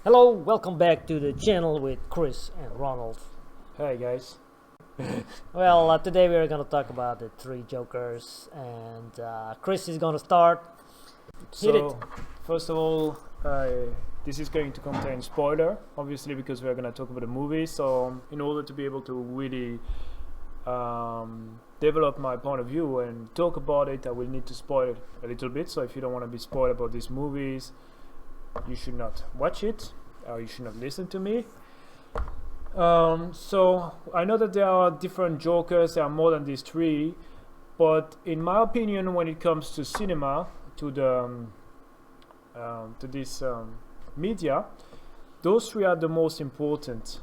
Hello, welcome back to the channel with Chris and Ronald. Hi guys. Well, today we are gonna talk about the three Jokers, and Chris is gonna start. Hit it. First of all, this is going to contain spoiler, obviously, because we are going to talk about the movie. So, in order to be able to really develop my point of view and talk about it, I will need to spoil it a little bit. So, if you don't want to be spoiled about these movies, you should not watch it, or you should not listen to me. So I know that there are different Jokers, there are more than these three, but in my opinion, when it comes to cinema, to the to this media, those three are the most important.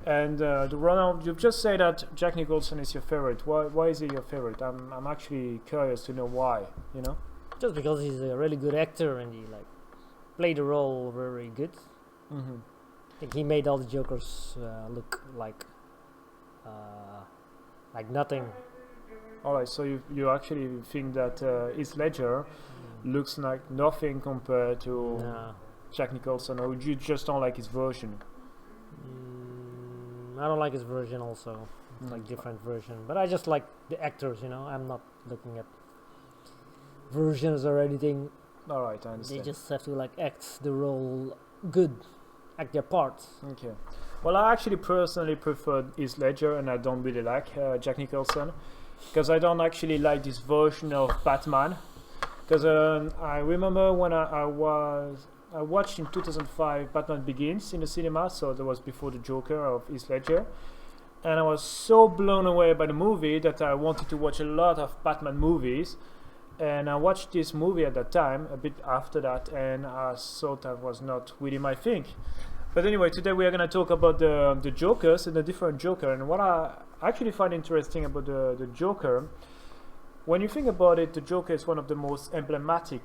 And Ronald, you've just said that Jack Nicholson is your favorite. Why is he your favorite? I'm actually curious to know why. You know, Just because he's a really good actor and he played the role very good. mm-hmm. I think he made all the Jokers look like nothing. All right. So you actually think that Heath Ledger looks like nothing compared to Nah. Jack Nicholson, or you just don't like his version? I don't like his version also. It's like different version. But I just like the actors, you know. I'm not looking at versions or anything. All right, I They understand. just have to act the role good. Act their parts. Okay. Well, I actually personally prefer Heath Ledger, and I don't really like Jack Nicholson, because I don't actually like this version of Batman. Because I remember when I watched in 2005 Batman Begins in the cinema, so that was before the Joker of Heath Ledger, and I was so blown away by the movie that I wanted to watch a lot of Batman movies. And I watched this movie at that time, a bit after that, and I thought that was not really my thing. But anyway, today we are going to talk about the Jokers and the different Joker. And what I actually find interesting about the Joker, when you think about it, the Joker is one of the most emblematic,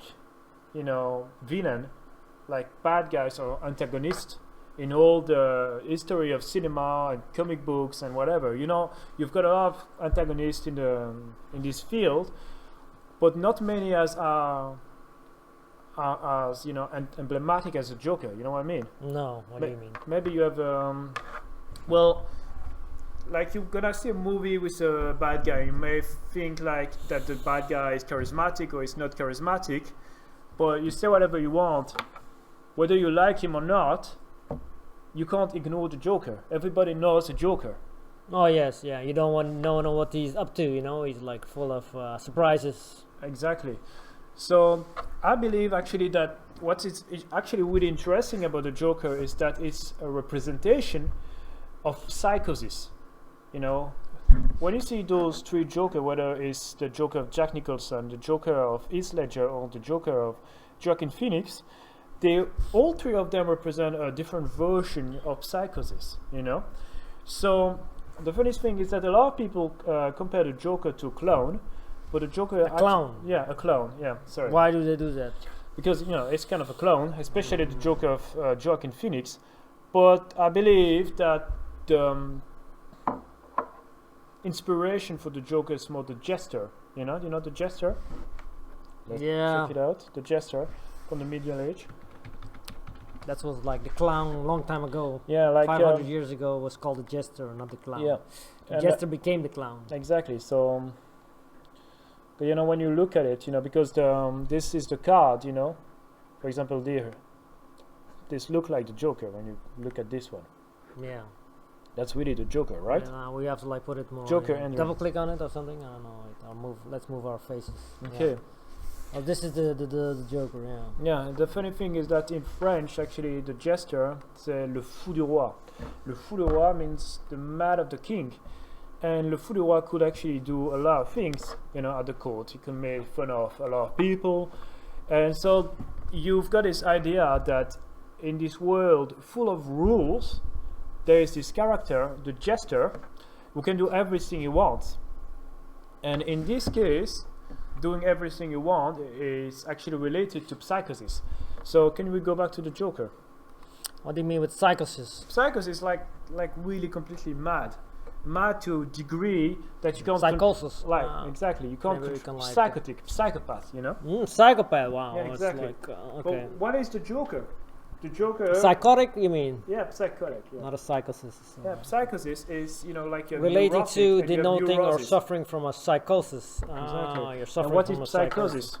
villain, like bad guys or antagonists in all the history of cinema and comic books and whatever. You've got a lot of antagonists in this field, but not many as emblematic as a Joker. You know what I mean? No, what do you mean? Maybe you have like you're gonna see a movie with a bad guy, you may think that the bad guy is charismatic or is not charismatic, but you say whatever you want, whether you like him or not, you can't ignore the Joker. Everybody knows the Joker. Oh yes, yeah. You don't want no know what he's up to. He's full of surprises. Exactly. So I believe actually that what is actually really interesting about the Joker is that it's a representation of psychosis. When you see those three Joker, whether it's the Joker of Jack Nicholson, the Joker of Heath Ledger, or the Joker of Joaquin Phoenix, all three of them represent a different version of psychosis. So the funny thing is that a lot of people compare the Joker to a clown, but the Joker A clown? Yeah, a clown. Yeah, sorry. Why do they do that? Because it's kind of a clown, especially the Joker of Joaquin Phoenix. But I believe that the inspiration for the Joker is more the Jester. You know the Jester. Let's Yeah. check it out. The Jester from the Middle Age. That was the clown long time ago. Yeah, 500 years ago was called the jester, not the clown. Yeah, The and jester became the clown. exactly. So, but when you look at it, because this is the card, for example, this look like the Joker when you look at this one. Yeah. That's really the Joker, right? And, we have to put it more. Joker and double click on it or something. I don't know. Let's move our faces. Okay. Yeah. Oh, this is the Joker. Yeah. Yeah, the funny thing is that in French, actually, the Jester, c'est le fou du roi. Le fou du roi means the mad of the king. And le fou du roi could actually do a lot of things, at the court. He could make fun of a lot of people. And so you've got this idea that in this world full of rules, there is this character, the Jester, who can do everything he wants. And in this case, doing everything you want is actually related to psychosis. So can we go back to the Joker? What do you mean with psychosis? Psychosis is like really completely mad to a degree that you can't Psychosis. exactly, you can't maybe we can psychopath. Psychopath. Wow. Yeah, it's exactly. okay. But what is the Joker? the Joker. Psychotic, you mean? Yeah, psychotic. Yeah. Not a psychosis. Yeah, psychosis is like a relating neurotic, to and you have denoting or neurosis. suffering from a psychosis. Exactly. You're suffering And what from is a psychosis. psychosis?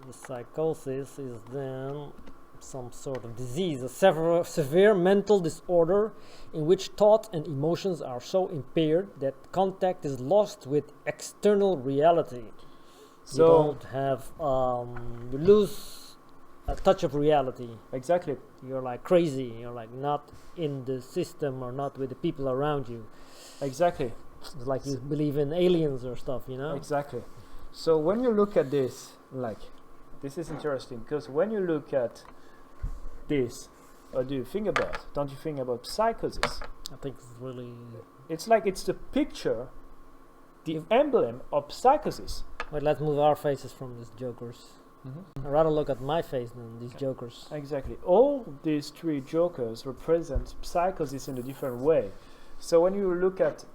The psychosis is then some sort of disease, a severe mental disorder in which thought and emotions are so impaired that contact is lost with external reality. So You don't have, you lose a touch of reality. exactly. You're like crazy. You're like not in the system or not with the people around you. Exactly. It's like you believe in aliens or stuff, you know? Exactly. So when you look at this, this is interesting because when you look at this, what do you think about? Don't you think about psychosis? I think it's really. It's like it's the picture, the emblem of psychosis. Wait, let's move our faces from these jokers. I'd rather look at my face than these jokers. Exactly. All these three jokers represent psychosis in a different way. So when you look at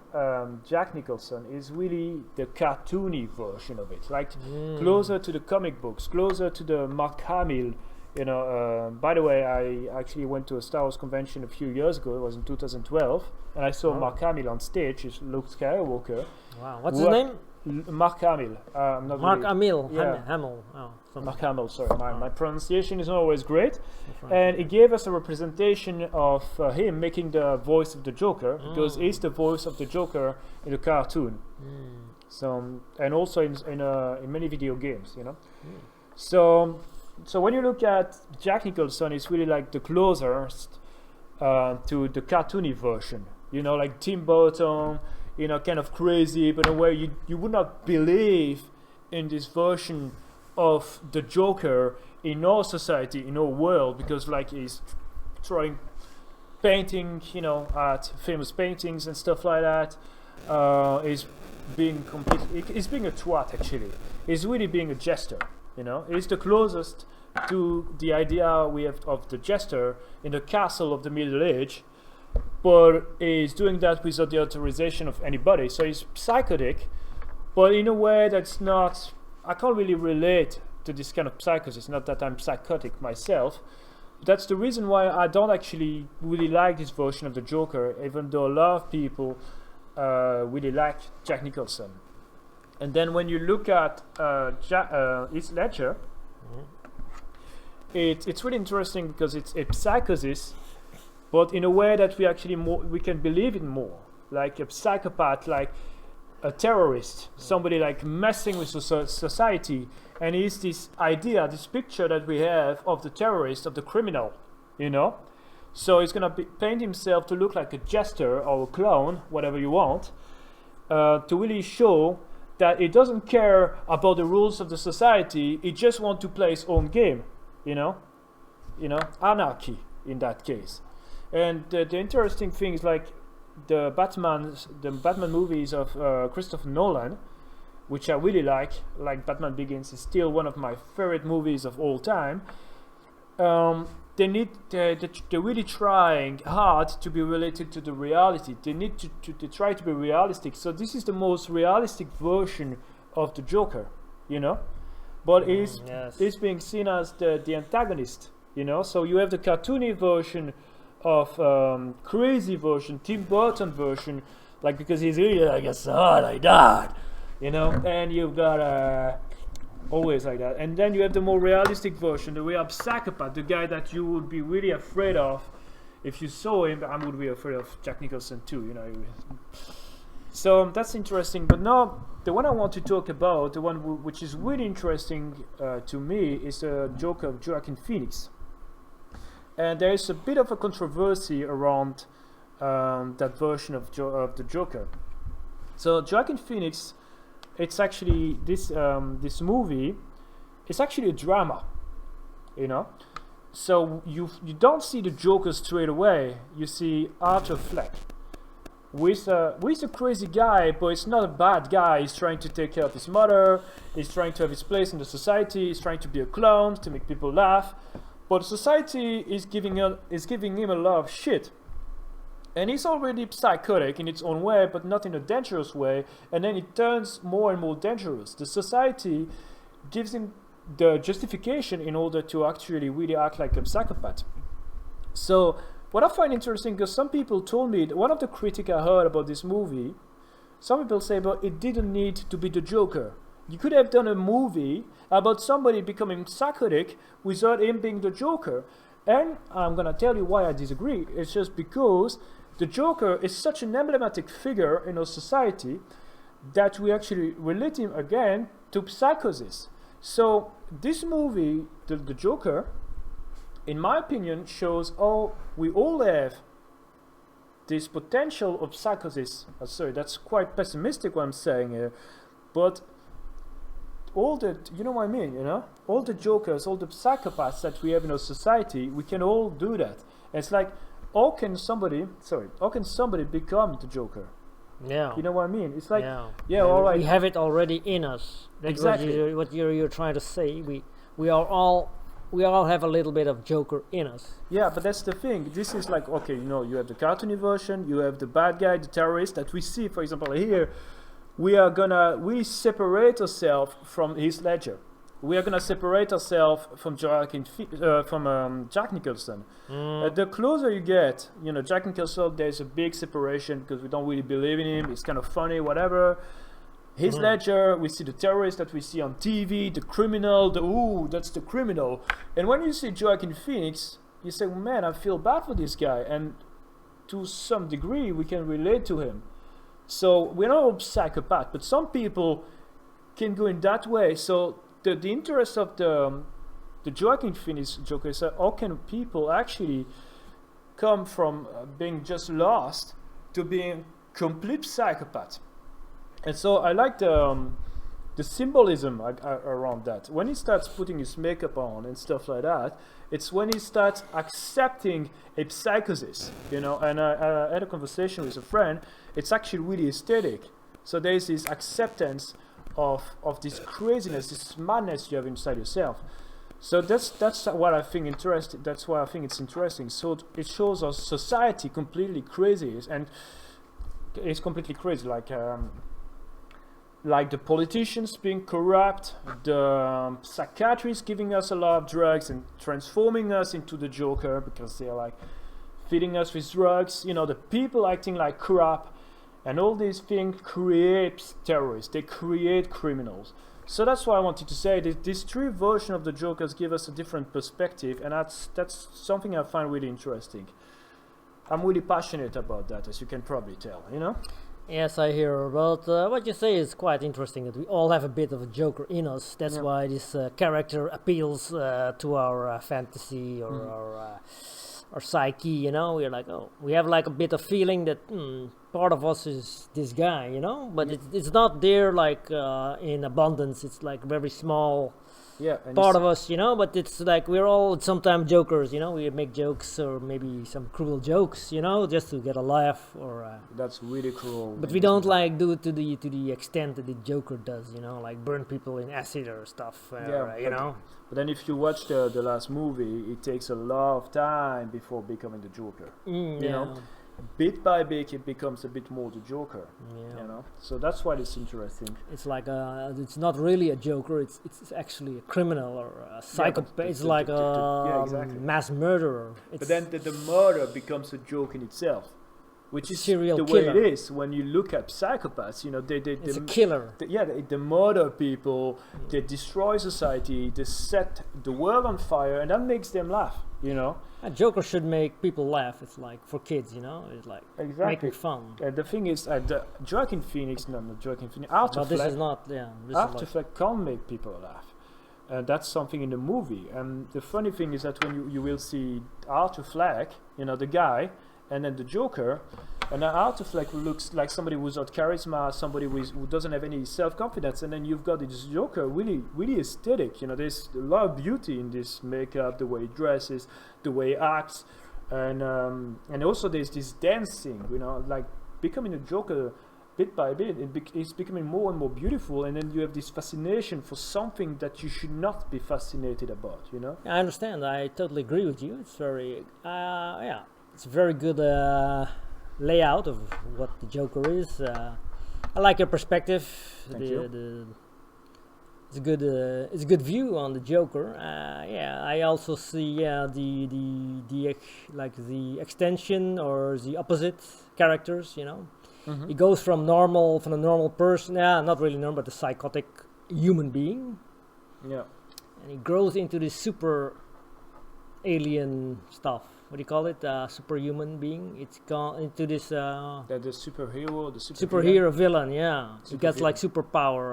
Jack Nicholson, is really the cartoony version of it, like closer to the comic books, closer to the Mark Hamill. By the way, I actually went to a Star Wars convention a few years ago. It was in 2012, and I saw Mark Hamill on stage. He's Luke Skywalker. Wow, what's his name? Mark Hamill. I'm not Mark really- Hamill. Yeah. Hamill. Oh, Mark Hamill, sorry, my pronunciation is not always great. That's right. And it gave us a representation of him making the voice of the Joker, because he's the voice of the Joker in the cartoon. So, and also in many video games, So when you look at Jack Nicholson, it's really like the closest to the cartoony version. Like Tim Burton, kind of crazy, but in a way you would not believe in this version of the Joker in our society, in our world, because like he's throwing painting, at famous paintings and stuff like that. He's being a twat actually. He's really being a jester, He's the closest to the idea we have of the jester in the castle of the Middle Age, but he's doing that without the authorization of anybody. So he's psychotic, but in a way that's not. I can't really relate to this kind of psychosis. Not that I'm psychotic myself. That's the reason why I don't actually really like this version of the Joker, even though a lot of people really like Jack Nicholson. And then when you look at Heath Ledger, it's really interesting because it's a psychosis, but in a way that we can believe it more, like a psychopath, like a terrorist, somebody like messing with society, and it's this idea, this picture that we have of the terrorist, of the criminal, So he's gonna paint himself to look like a jester or a clown, whatever you want, to really show that he doesn't care about the rules of the society. He just wants to play his own game, anarchy in that case. And the interesting thing is like the Batman movies of Christopher Nolan, which I really like Batman Begins is still one of my favorite movies of all time. They're really trying hard to be related to the reality. They need to try to be realistic. So this is the most realistic version of the Joker, but is being seen as the antagonist, So you have the cartoony version of crazy version, Tim Burton version, like because he's really like a son like that, and you've got always like that, and then you have the more realistic version, the real psychopath, the guy that you would be really afraid of if you saw him. I would be afraid of Jack Nicholson too, So that's interesting. But now the one I want to talk about, the one which is really interesting to me, is the Joker of Joaquin Phoenix. And there is a bit of a controversy around that version of the Joker. So Joaquin Phoenix, it's actually this movie. It's actually a drama, So you don't see the Joker straight away. You see Arthur Fleck with a crazy guy, but it's not a bad guy. He's trying to take care of his mother. He's trying to have his place in the society. He's trying to be a clown to make people laugh. But society is giving him a lot of shit. And he's already psychotic in its own way, but not in a dangerous way. And then it turns more and more dangerous. The society gives him the justification in order to actually really act like a psychopath. So what I find interesting, because some people told me, one of the critics I heard about this movie, some people say, but it didn't need to be the Joker. You could have done a movie about somebody becoming psychotic without him being the Joker. And I'm going to tell you why I disagree. It's just because the Joker is such an emblematic figure in our society that we actually relate him again to psychosis. So this movie, the Joker, in my opinion, shows how we all have this potential of psychosis. Sorry, that's quite pessimistic what I'm saying here, but all the, you know what I mean, you know, all the Jokers, all the psychopaths that we have in our society, we can all do that. And it's like, how can somebody become the Joker? Yeah. You know what I mean? It's like, yeah, all right. We have it already in us. That's exactly what you're trying to say. We all have a little bit of Joker in us. Yeah, but that's the thing. This is like, okay, you know, you have the cartoony version, you have the bad guy, the terrorist that we see, for example, here. We separate ourselves from Heath Ledger. We are gonna separate ourselves from Jack Nicholson. The closer you get, you know, Jack Nicholson, there's a big separation because we don't really believe in him. It's kind of funny, whatever. Heath Ledger, we see the terrorist that we see on TV, the criminal, that's the criminal. And when you see Joaquin Phoenix, you say, well, man, I feel bad for this guy. And to some degree, we can relate to him. So we're not all psychopaths, but some people can go in that way. So the interest of the Joaquin Phoenix Joker is how can people actually come from being just lost to being complete psychopath. And so I like the symbolism around that. When he starts putting his makeup on and stuff like that, it's when he starts accepting a psychosis, you know. And I had a conversation with a friend. It's actually really aesthetic. So there's this acceptance of this craziness, this madness you have inside yourself. So that's what I think interesting. That's why I think it's interesting. So it shows our society completely crazy, and it's completely crazy, like the politicians being corrupt, the psychiatrists giving us a lot of drugs and transforming us into the Joker because they're like feeding us with drugs, you know, the people acting like crap, and all these things create terrorists, they create criminals. So that's why I wanted to say that these three versions of the Jokers give us a different perspective, and that's something I find really interesting. I'm really passionate about that, as you can probably tell, you know? Yes, I hear. But what you say is quite interesting, that we all have a bit of a Joker in us. That's why this character appeals to our fantasy or our psyche, you know. We're like, oh, we have like a bit of feeling that part of us is this guy, you know. But it's not there like in abundance. It's like very small part of us, you know. But it's like we're all sometimes Jokers, you know. We make jokes or maybe some cruel jokes, you know, just to get a laugh or. That's really cruel. But we don't like do it to the extent that the Joker does, you know, like burn people in acid or stuff, you know. But then if you watch the last movie, it takes a lot of time before becoming the Joker. You know, bit by bit, it becomes a bit more the Joker. You know, so that's why it's interesting. It's like it's not really a Joker. It's actually a criminal or a psychopath. It's like a mass murderer. But then the murder becomes a joke in itself. Which is serial the killer. way it is when you look at psychopaths, you know, it's a killer. They murder people, they destroy society, they set the world on fire, and that makes them laugh, you know. A Joker should make people laugh. It's like for kids, you know. It's like making fun. And the thing is, Joaquin Phoenix, Arthur Fleck. This is not, Arthur Fleck can't make people laugh. And that's something in the movie. And the funny thing is that when you will see Arthur Fleck, you know, the guy, and then the Joker, and then Arthur Fleck looks like somebody without charisma, somebody who doesn't have any self-confidence, and then you've got this Joker, really, really aesthetic. You know, there's a lot of beauty in this makeup, the way he dresses, the way he acts, and also there's this dancing. You know, like becoming a Joker bit by bit, it's becoming more and more beautiful, and then you have this fascination for something that you should not be fascinated about. You know. I understand. I totally agree with you. It's very, it's a very good layout of what the Joker is. I like your perspective. Thank you. it's a good view on the Joker. Yeah, I also see like the extension or the opposite characters. You know, Mm-hmm. he goes from a normal person, not really normal, but a psychotic human being, Yeah. and he grows into this super alien stuff. What do you call it? Superhuman being. It's gone into this That the superhero, the superhero villain. Yeah, he gets Supervillain. like superpower.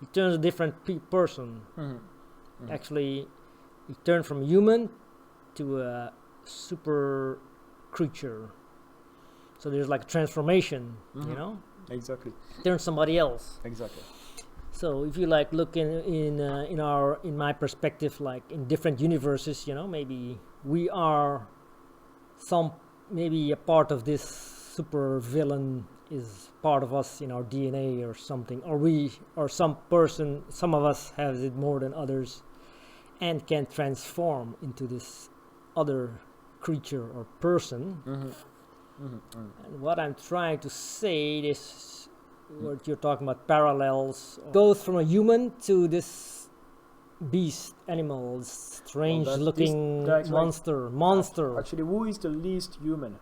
He turns a different person. Mm-hmm. Actually, he turned from human to a super creature. So there's like a transformation. You Mhm. know, Exactly. turn somebody else. Exactly. So if you like look in my perspective, like in different universes, you know, maybe we are maybe a part of this super villain is part of us in our DNA or something, or some of us has it more than others, and can transform into this other creature or person. Mm-hmm. Mm-hmm. And what I'm trying to say is, what you're talking about, parallels, goes from a human to this beast, animal, strange Well, looking that's like- monster. Actually, who is the least human?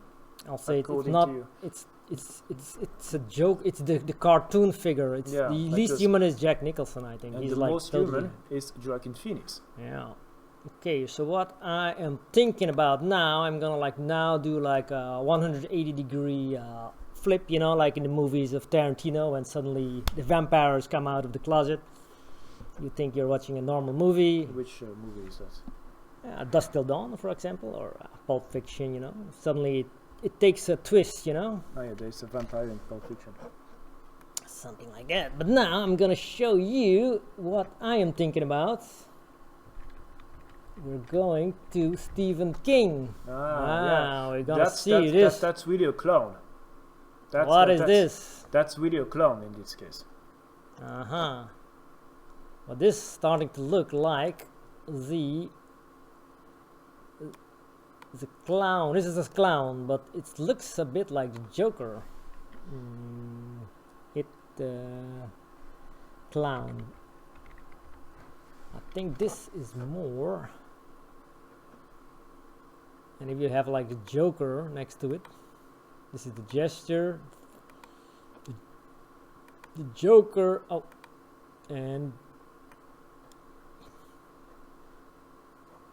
I'll say it's according not. to you? It's a joke. It's the cartoon figure. It's Yeah, the like least this. human is Jack Nicholson, I think. And He's the like most totally, human is Joaquin Phoenix. Yeah. Okay, so what I am thinking about now, I'm gonna like now do like a 180-degree flip, you know, like in the movies of Tarantino, when suddenly the vampires come out of the closet. You think you're watching a normal movie, Which movie is that? Dusk Till Dawn, for example, or Pulp Fiction, you know. Suddenly it takes a twist, you know, Oh yeah, there's a vampire in Pulp Fiction. something like that. But now I'm gonna show you what I am thinking about. We're going to Stephen King. We're gonna see this. That's really a clown. What is this? That's really a clown in this case. Uh-huh. Well, this is starting to look like the clown. This is a clown, but it looks a bit like the Joker. Clown. I think this is more. And if you have like the Joker next to it, this is the gesture. The Joker. Oh, and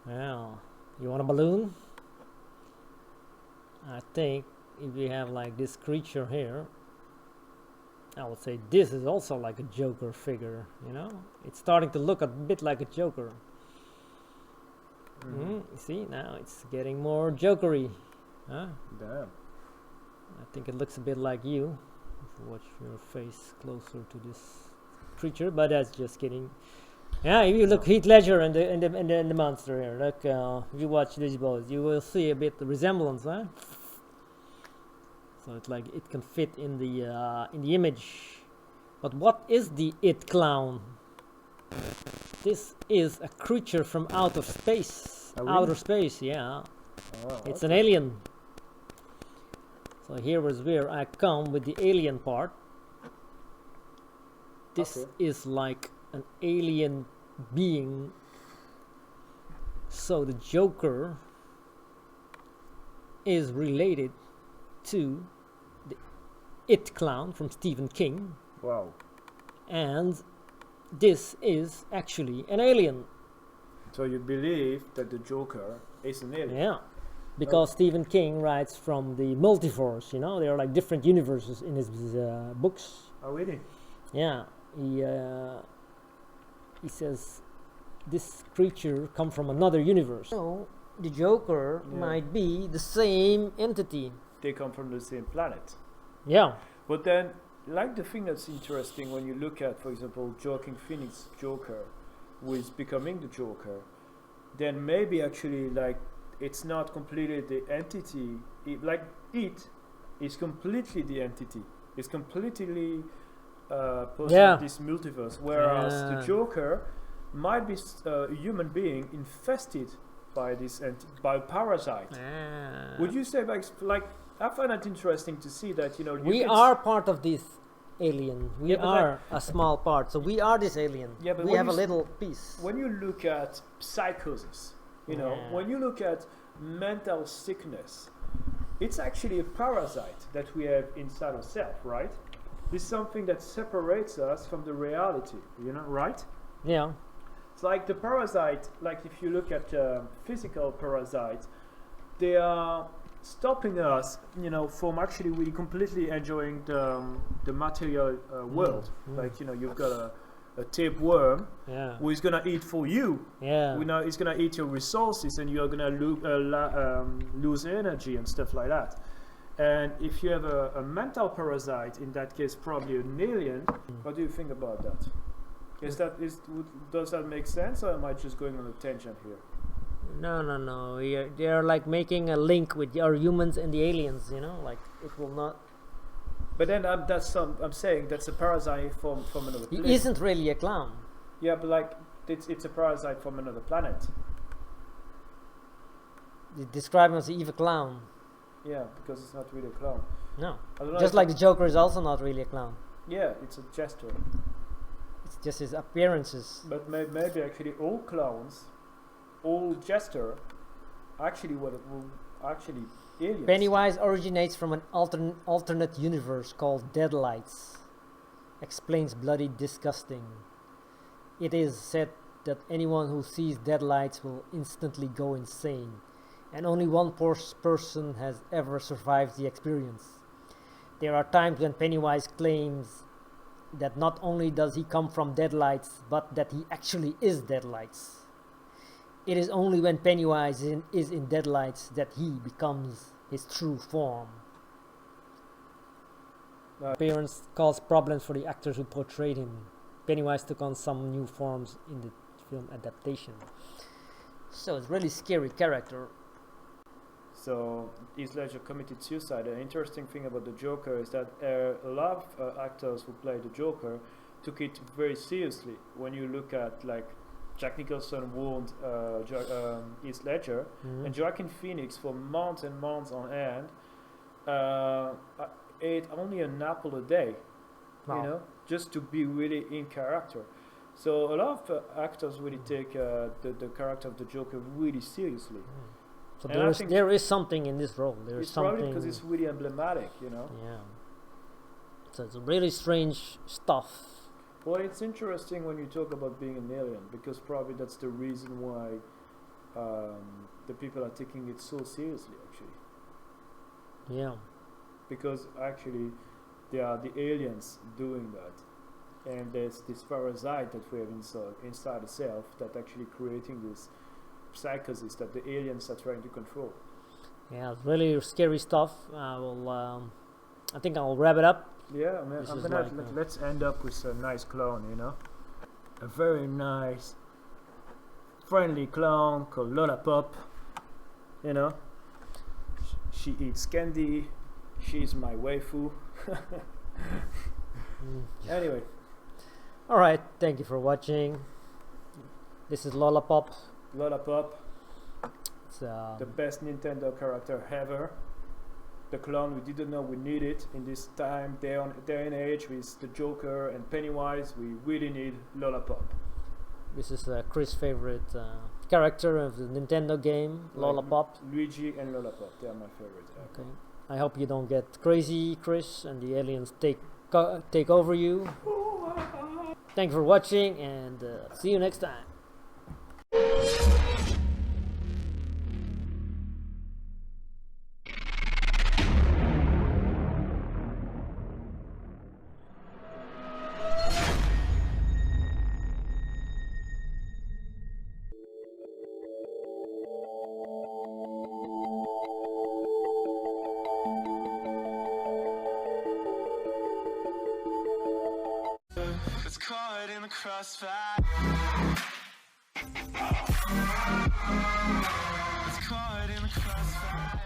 well, you want a balloon? I think if you have like this creature here, I would say this is also like a Joker figure, you know? It's starting to look a bit like a Joker. You see, now it's getting more Jokery. Huh? Damn. I think it looks a bit like you. If you watch your face closer to this creature, but that's just kidding. Yeah, if you look Heath Ledger and the monster here, look, if you watch these boys, you will see a bit the resemblance, huh? So it's like it can fit in the image. But what is the It Clown? This is a creature from outer space. Oh, really? Outer space, yeah. Oh, It's an alien. So here is where I come with the alien part. This Okay. is like an alien being. So the Joker is related to the It Clown from Stephen King, Wow. and this is actually an alien. So you believe that the Joker is an alien? Yeah, because Stephen King writes from the multiverse. You know, there are like different universes in his books. Oh, really? Yeah, he says this creature come from another universe. So the Joker Yeah. might be the same entity. They come from the same planet. Yeah. But then, like the thing that's interesting when you look at, for example, Joaquin Phoenix Joker, who is becoming the Joker, then maybe actually like it's not completely the entity. It is completely the entity. It's completely part of this multiverse. Whereas the Joker might be a human being infested by this by parasite. Would you say like I find that interesting to see that, you know, We are part of this alien. We Yeah, but are a small part, so we are this alien. Yeah, but we when have a you little piece. when you look at psychosis, Yeah. when you look at mental sickness, it's actually a parasite that we have inside ourselves, right? It's something that separates us from the reality, right? Yeah. It's like the parasite, like if you look at physical parasites, they are stopping us, from actually really completely enjoying the material world. Like, you've got a tapeworm Yeah. who is gonna eat for you. Yeah. He's gonna eat your resources, and you're gonna lose energy and stuff like that. And if you have a mental parasite, in that case probably an alien, what do you think about that? Does that make sense, or am I just going on a tangent here? No. They're like making a link with our humans and the aliens. Like it will not. But then I'm saying that's a parasite from another He planet. isn't really a clown. Yeah, but like it's a parasite from another planet. They describe him as an evil clown. Yeah, because it's not really a clown. No. I don't know Just if like the Joker is also not really a clown. Yeah, it's a gesture. It's just his appearances. But maybe actually all clowns, all gesture, actually actually aliens. Pennywise originates from an alternate universe called Deadlights. Explains Bloody Disgusting. It is said that anyone who sees Deadlights will instantly go insane, and only one person has ever survived the experience. There are times when Pennywise claims that not only does he come from Deadlights, but that he actually is Deadlights. It is only when Pennywise is in Deadlights that he becomes his true form. Appearance caused problems for the actors who portrayed him. Pennywise took on some new forms in the film adaptation. So it's really scary character. So Heath Ledger committed suicide. An interesting thing about the Joker is that a lot of actors who play the Joker took it very seriously. When you look at like Jack Nicholson warned Heath Ledger, and Joaquin Phoenix for months and months on end ate only an apple a day, Wow. just to be really in character. So a lot of actors really take the character of the Joker really seriously. So And I think there is something in this role. There is It's probably something. because it's really emblematic, Yeah. So it's really strange stuff. Well, it's interesting when you talk about being an alien, because probably that's the reason why the people are taking it so seriously, actually. Yeah. Because actually, they are the aliens doing that. And there's this parasite that we have inside the self that actually creating this psychosis that the aliens are trying to control. Yeah, it's really scary stuff. I think I'll wrap it up. Yeah, man. This I'm is gonna like, let's end up with a nice clown, a very nice, friendly clown called Lollapop. She eats candy. She's my waifu. Anyway, All right. Thank you for watching. This is Lollapop. Lollapop, It's, the best Nintendo character ever. The clown we didn't know we needed in this day and age with the Joker and Pennywise. We really need Lollapop. This is Chris' favorite character of the Nintendo game, Lollapop. Luigi and Lollapop, they are my favorite. Okay. I hope you don't get crazy, Chris, and the aliens take over you. Thanks for watching, and see you next time. It's caught in the crossfire. It's caught in the crossfire.